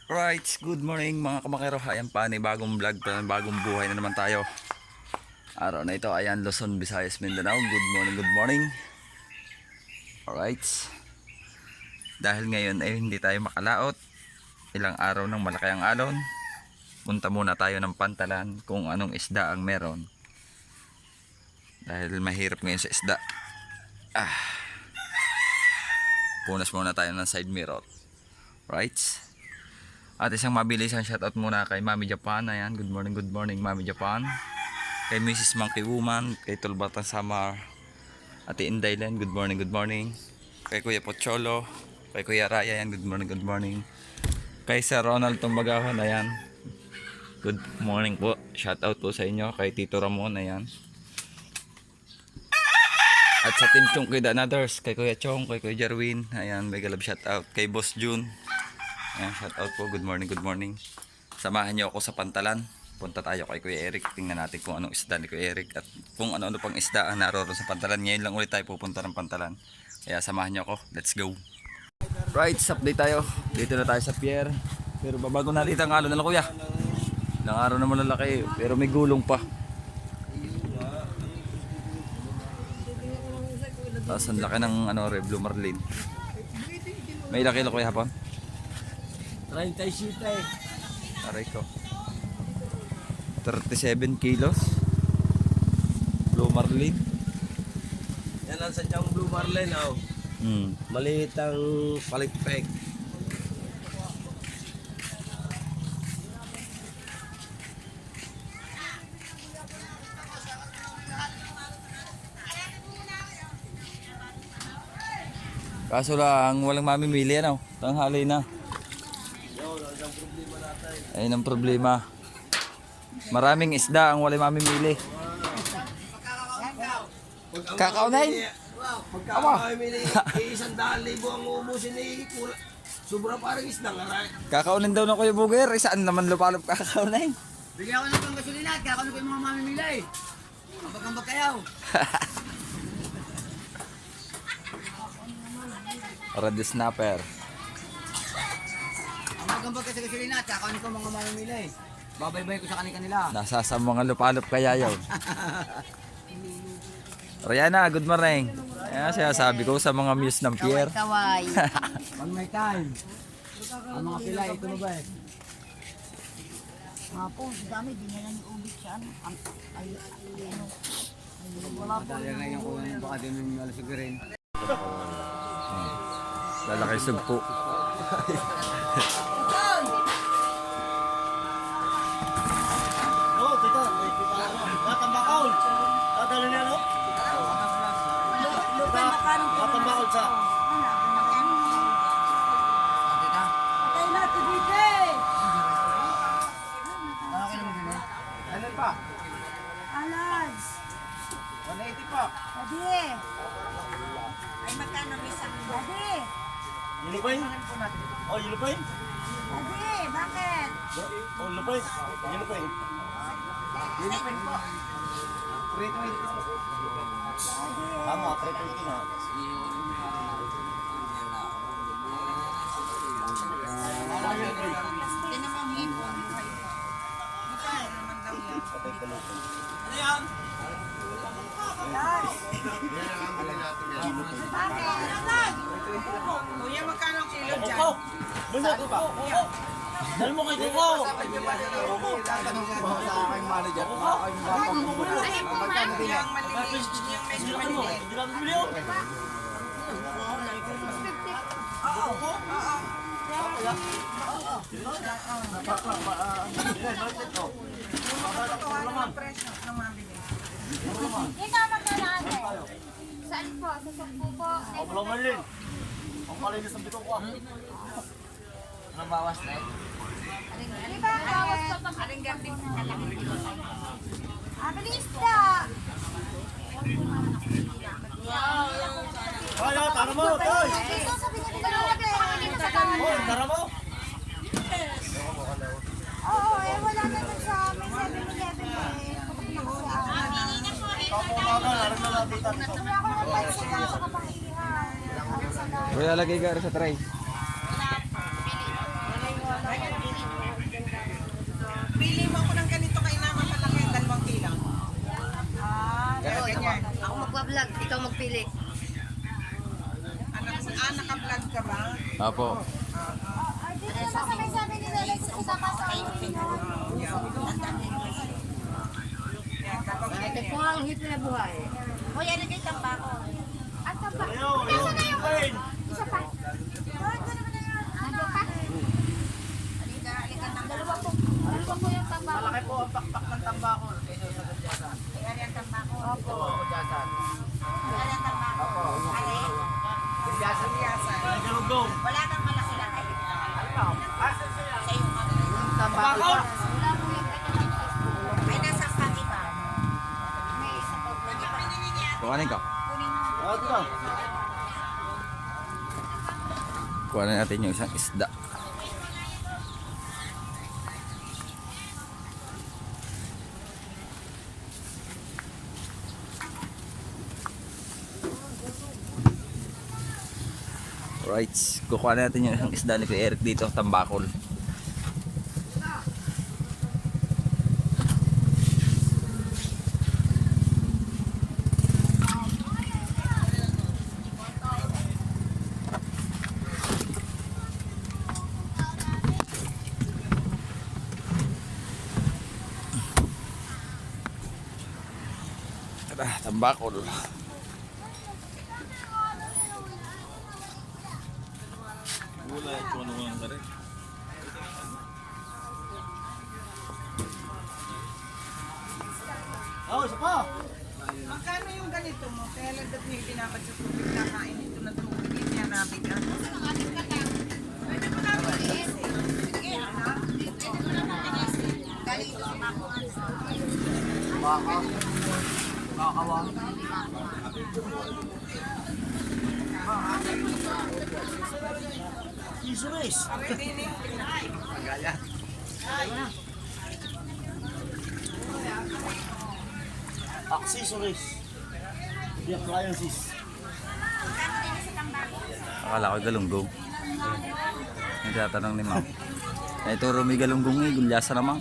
Right, good morning mga kamakero. Ayan pa, ni bagong vlog pa, bagong buhay na naman tayo. Araw na ito, ayan, Luzon, Visayas, Mindanao. Good morning, good morning. Alright. Dahil ngayon ay hindi tayo makalaot. Ilang araw nang malaki ang alon. Punta muna tayo ng Pantalan kung anong isda ang meron. Dahil mahirap ngayon sa isda. Punas muna tayo ng side mirror. Right. At isang mabilisang shoutout muna kay Mami Japan. Ayan, good morning Mami Japan. Kay Mrs. Monkey Woman, kay Tulbatan Samar, Ate Indaylen, good morning. Kay Kuya Pocholo, kay Kuya Raya, ayan, good morning. Kay Sir Ronald Tumbagahon, ayan, good morning po. Shoutout po sa inyo, kay Tito Ramon, ayan. At sa Team Chong Kid and Others, kay Kuya Chong, kay Kuya Jerwin, ayan, mega love shoutout. Kay Boss June, ayan, shoutout po, good morning. Samahan niyo ako sa Pantalan. Punta tayo kay Kuya Eric. Tingnan natin kung anong isda ni Kuya Eric at kung ano-ano pang isda ang naroon sa Pantalan. Ngayon lang ulit tayo pupunta ng Pantalan. Kaya samahan niyo ako. Let's go. Right, update tayo. Dito na tayo sa pier. Pero babago na dito ang alon na lang, Kuya. Ilang araw na malalaki pero may gulong pa. Tapos ang laki ng Blue Marlin. May ilang kilo, Kuya, hapon? 37. Aray ko. 37 kilos Blue Marlin. Yan ang sadyang Blue Marlin, oh. Maliit ang palikpek. Kaso lang walang mamimili, ano? Tanghali na. Ayun ang problema. Maraming isda ang walang mamimili. Kakaunahin. Pagkakamili, 100,000 ang uubusin ni Kula. Sobra parang isda nga rin. Kakaunin daw na Kuya Buger. Saan naman lupalop kakaunahin? Bigyan ko ng panggasolina at kakaano ko yung mga mamimili. Ambag-ambag kayaw. Red snapper. Ambag-ambag ka sa gasolina at kakaano ko mga mamimili. Babaybay ko sa kanila. Nasa sa mga lupalop kaya yun. Rihanna, good morning. Ayan, sabi ko sa mga muse ng pier. Kaway. Pag may time. Ang mga pilay, ito na ba eh? Mga po, dami, di na lang iubit siya. Wala po. Dali ngayon ko yung baka din yung malasugirin. Lalaki sugpo. Oh, tito. Matambakaw. Tatalo niya, no? Lupay makarong po. Matambakaw sa. Patay natin dito eh. Ano pa? Alads. 180 pa. Adi. Ay magkano isang adi. Yulupay? Oh, yulupay? Adi, bakit? Oh, lupay. Yulupay. Yulupay po. 320 po. Tama, 320 na. Ano yan? Kuya, magkano ang kilo Kuko! Basta kuko! Kuko! Dahil mo kay Kuko! Sa aking manager. Ano mo? Hindi lang bumili oh! Dito magkano ate? Saan po? Sa sugpo po? Wala man din. Ang malinis ng bito ko ah. Anong bawas na eh? Di ba ang bawas pa pag aling garbing sa kalaki? Bilis na! Kaya, tara mo! Toy! Ito, sabi ko dito natin. Sa kanan. Hoy, tara mo! Oo, wala naman sa may 7-Eleven eh. Kapo umaga, narin na lapitan ito. Wala ko naman pansin na sa kapangihan. Kuya, lagay ka sa tray. Apo. Dito naman sa may sabi ni Lola sa isama sa Ito po ang hit na buhay. Kuya, nagay tambako. At tambako. Nasa na yung isa pa. Nandun pa? Halika ng dalawa po. Dalawa po yung tambako. Malaki po ang pakpak ng tambako. Ito sa Gudyasan. Ayan yung tambako. Opo. Gudyasan. Ayan yung tambako. Ale. Gudyasan. Wala kang malaki-laki. Sa iyo mga Yung tambako. wala po yung ay nasa pagi ba? May isa po. Kuhanin ka. Kunin mo. Kuhanin natin yung isang isda. Right, kukuha natin yung isang isda ni Kuya Eric dito, tambakol. Tara, tambakol. Magkano yung ganito mo? Kaya lang dapat yung pinapad sa tubig kakain ito na tubig. Hindi niya namin ka. Pwede mo namin i-is. Sige, ha? Pwede mo namin i-is. Galing ito sa ako. Baka. Kakawang. Accessories. The appliances. Akala ko galunggong. Yung tatanong ni Ma'am. Ito Rumi galunggong eh, gulyasa naman.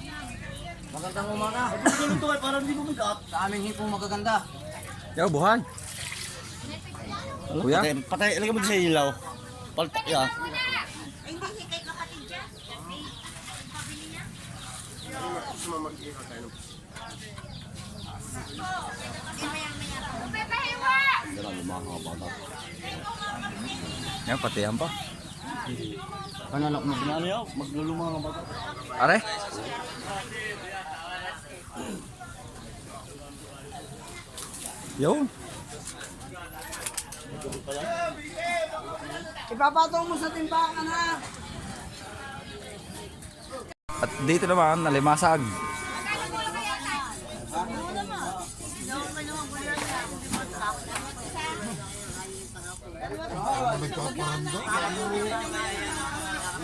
Magandang umaga. Ganito ay parang hindi bumigat. Sa aming hipong magaganda. Yo, buhay. Kuya? Patay, ilagay mo din sa ilaw. Palpak ya. Ay, hindi si kay kapatid dyan. Ay, pabili niya. Yan, patihan pa. Panalak mo. Ano yun? Maglulumang ang bata. Are? Yo. Ipapatong mo sa timbangan ha. At dito naman, nalimasag.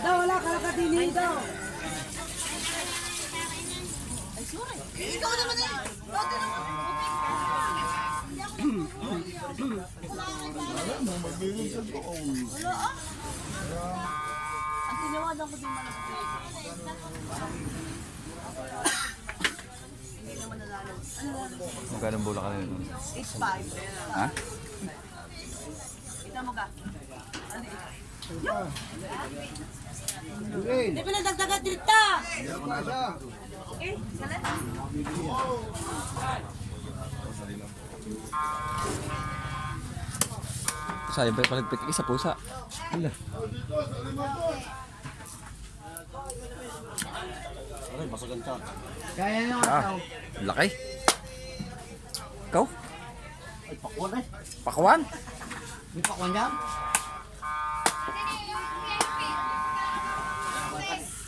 Daw, wala ka nakatinin daw. Ikaw naman eh. Bato naman. Ang tinawadan ko din malaki. Hindi naman nanalo. Magkano bola ka rin? 8-5. Ha? Ito mo ka. Hindi pinagdagdagan dito. Sayang pa paligpit isa pusa. Hala. Ay, masagan ka. Kaya nyo Ah, laki. Ikaw? Ay, pakwan eh. Pakwan? May pakwan dyan?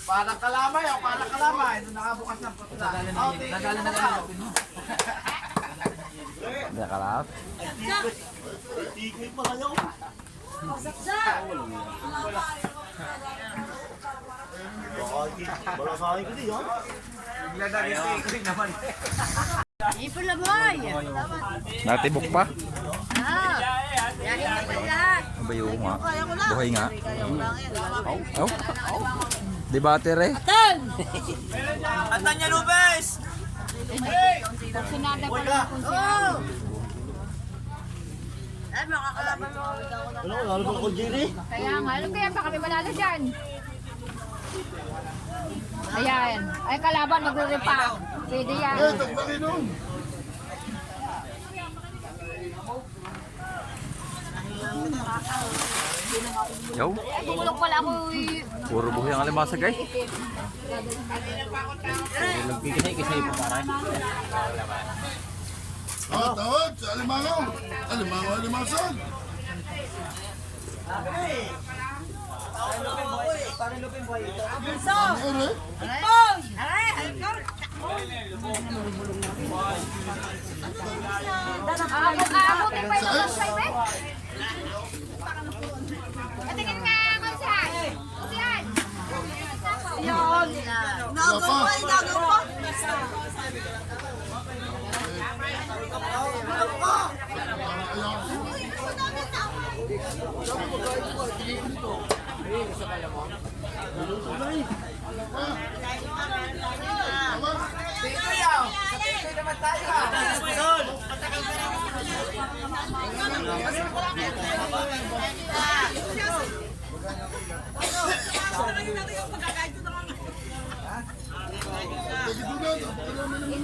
Parang kalamay o parang kalamay. Ito nakabukas ng putla. Dadali na lang. Hindi ka lahat. Tikit pa kayo. Baka sa akin ko din, ha? Ipon na boy. Natibok pa. Ah. Yahin na pa lahat. Abayo nga. Buhay nga. Oh. Di ba tere? Tanya Lubes! Sinada pa lang kung siya. Ay, makakalaban mo. Ano, lalo ba ako, Jerry? Kaya nga, alam kaya pa kami manalo dyan. Ayan. Ay, kalaban, magre-repa. Pwede yan. Yo, Ay, bumulong pala ako. puro buhay ang alimasag ay. Tawad sa alimango. Alimango, alimasan. Aabutin pa ito ng side, patingin nga, Konsihan. Konsihan. Yun. Nagaw pa, nagaw pa.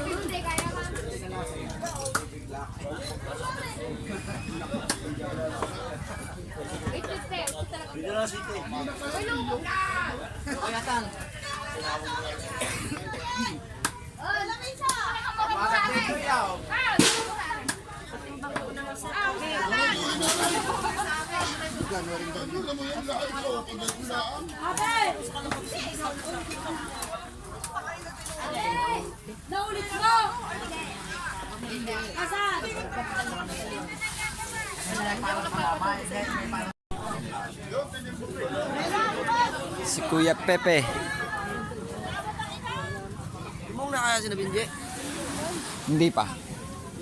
Hindi, kaya nga. Bigyan na sito. Uy, lumog na! Oh, lamig siya! Bakit dito yaw? Ah, lumog na! Naulit mo! Asan? Si Kuya Pepe. Mong na kaya si Nabinje? Hindi pa.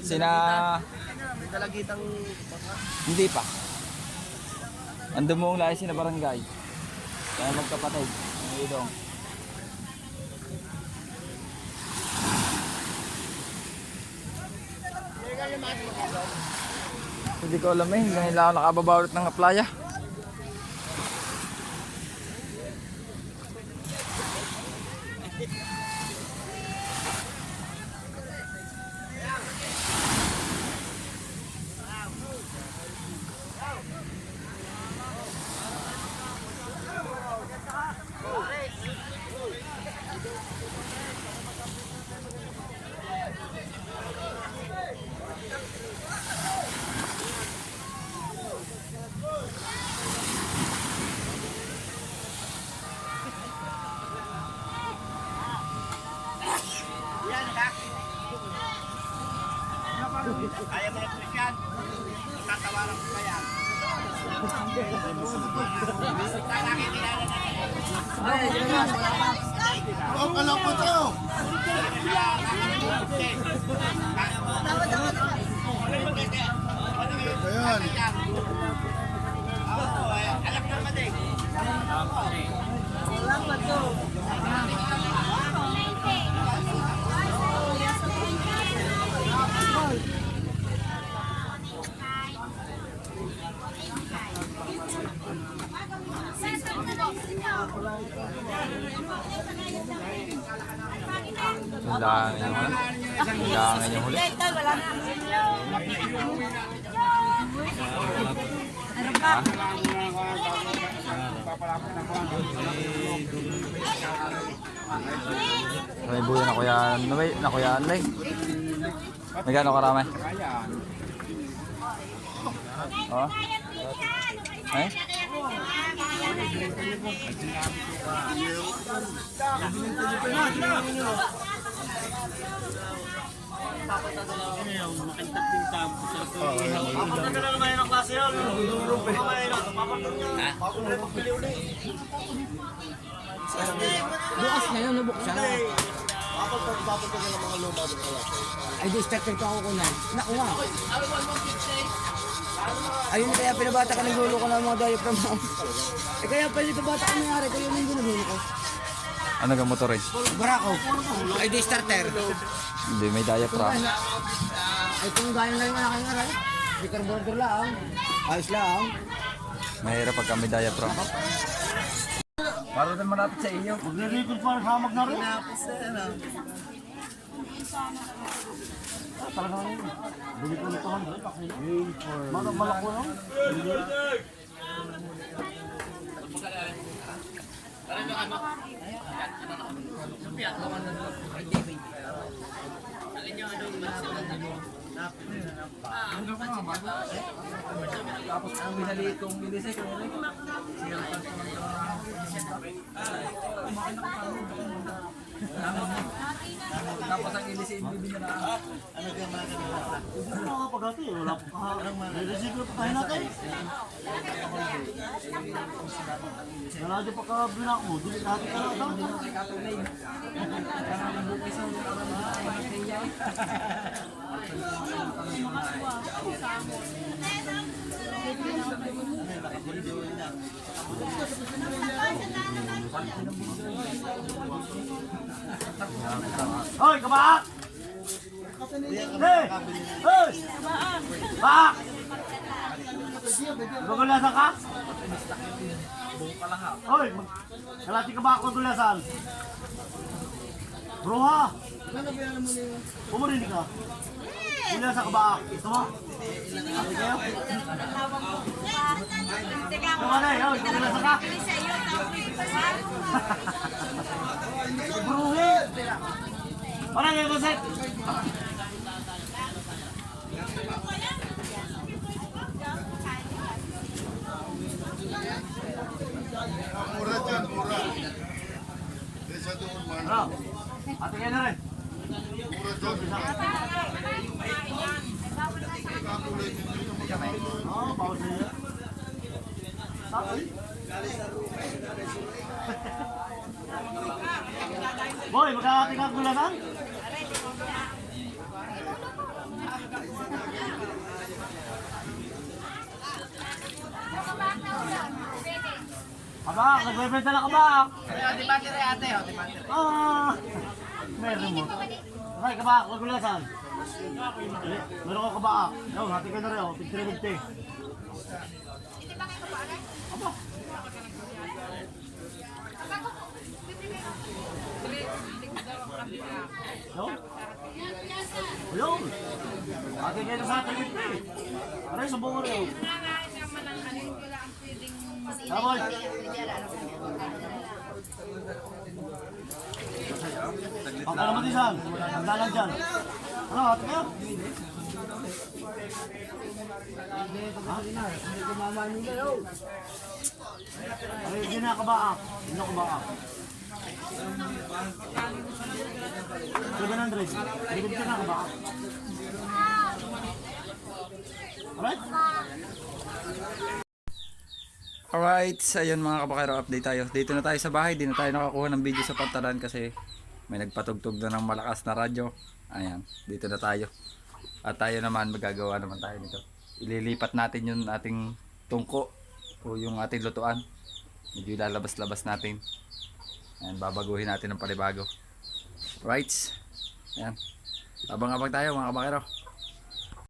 Sina... Dalagitang Hindi pa. Ando mo ang lahi sina barangay. Kaya magkapatid. Ang idong. Hindi ko alam eh. Hanggang ilang ako nakababawit ng playa. Ang alam mo tao. Ayan. Kailangan yung huli. May buhay na kuya Noy, na kuya Anlay. May gano'ng karami? Oh? Eh? Papunta na naman yung klase yun. Bukas na yun, nabuksan na. Papunta na ng mga luma. Ay, di starter ko ako kunan. Naku nga. Ayun kaya pinabata ka nagulo ko ng mga diaphragm mo. Eh kaya pala pinabata ka nangyari ko yung linggo nagulo ko. Ano ka motor eh? Barako. Ay, di starter. Hindi, may diaphragm. Ay, kung gaya na yung aking aray. Speaker border lang. Ayos lang. Mahirap pag kami diaphragm. Para din malapit sa iyo. Magre-record pa sa hamag na rin. Talaga rin. Bili ko nito 100. Malak ko lang. Tapos ang binaliit kong bilisay ko rin. Tapos ang ilisay mo bin na. Ano nga pag ati? Wala pa. May receiver pa tayo natin. Naladyo pa ka binak mo. Dili dati ka na daw. Hoy, kabaak! Hey! Hey! Baak! Gagulasan ka? Hoy, kalati ka ba ako gagulasan? Bro ha? Pumurinig ka? Gulasan ka baak? Gusto mo? Sabi kayo? Tama na eh, hoy, gagulasan ka? Bruhin! Parang yung kaset! Mura dyan, mura. Desa doon, man. Ano? Ate kayo na rin. Mura dyan. Oo, bawal sa iyo. Tapos? Boy, magkakati ka gulasan? Kabak, nagbebenta na kabak. Ate battery ate, ate battery. Ah, meron mo. Okay, kabak, nagulasan. Meron ka kabak. Yo, hati ka na rin, oh. 50-50. Yo? Ayun! Hati kayo sa akin, 50. Aray, sumbong mo rin. Tama. Pagka naman din saan? Nagdalang dyan. Ano, hati kayo? Hindi ko mamanin kayo. Ay, hindi na kabaak. Hindi na kabaak. 700. Hindi ka na kabaak. Alright? Alright, ayun mga kabakero, update tayo. Dito na tayo sa bahay, di na tayo nakakuha ng video sa pantalan kasi may nagpatugtog na ng malakas na radyo. Ayan, dito na tayo. At tayo naman, magagawa naman tayo nito. Ililipat natin yung ating tungko o yung ating lutuan. Medyo ilalabas-labas natin. Ayan, babaguhin natin ng panibago. Right? Ayan. Abang-abang tayo mga kabakero.